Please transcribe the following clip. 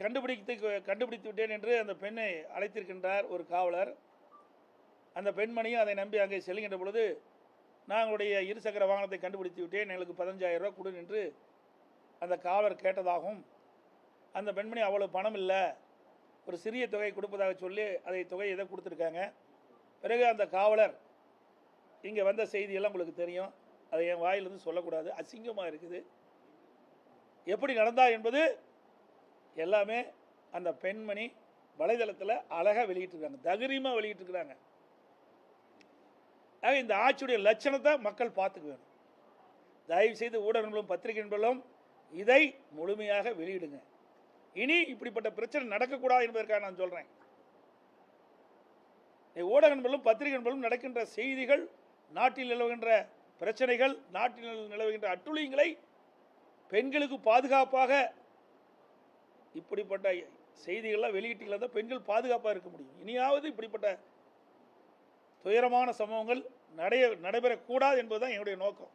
கண்டுபிடித்து விட்டேன் என்று அந்த பெண்ணை அழைத்திருக்கின்றார் ஒரு காவலர். அந்த பெண்மணியும் அதை நம்பி அங்கே செல்கின்ற பொழுது, நாங்களுடைய இருசக்கர வாகனத்தை கண்டுபிடித்து விட்டேன், எங்களுக்கு 15,000 ரூபா கொடு என்று அந்த காவலர் கேட்டதாகவும், அந்த பெண்மணி அவ்வளவு பணம் இல்லை, ஒரு சிறிய தொகை கொடுப்பதாக சொல்லி அதை தொகையை எதை கொடுத்துருக்காங்க. பிறகு அந்த காவலர் இங்கே வந்த செய்தியெல்லாம் உங்களுக்கு தெரியும், அதை என் வாயிலிருந்து சொல்லக்கூடாது, அசிங்கமாக இருக்குது. எப்படி நடந்தா என்பது எல்லாமே அந்த பெண்மணி வலைதளத்தில் அழகாக வெளியிட்டிருக்காங்க, தைரியமாக வெளியிட்டிருக்கிறாங்க. ஆக இந்த ஆட்சியுடைய லட்சணத்தை மக்கள் பார்த்துக்க வேணும். தயவு செய்து ஊடகங்களும் பத்திரிகை நண்பர்களும் இதை முழுமையாக வெளியிடுங்க. இனி இப்படிப்பட்ட பிரச்சனை நடக்கக்கூடாது என்பதற்காக நான் சொல்கிறேன். ஊடக நண்பர்களும் பத்திரிகை நண்பர்களும் நடக்கின்ற செய்திகள், நாட்டில் நிலவுகின்ற பிரச்சனைகள், நாட்டில் நிலவுகின்ற அட்டுழியங்களை, பெண்களுக்கு பாதுகாப்பாக இப்படிப்பட்ட செய்திகள்லாம் வெளியிட்டீங்களா தான் பெண்கள் பாதுகாப்பாக இருக்க முடியும். இனியாவது இப்படிப்பட்ட துயரமான சம்பவங்கள் நடைபெறக்கூடாது என்பதுதான் என்னுடைய நோக்கம்.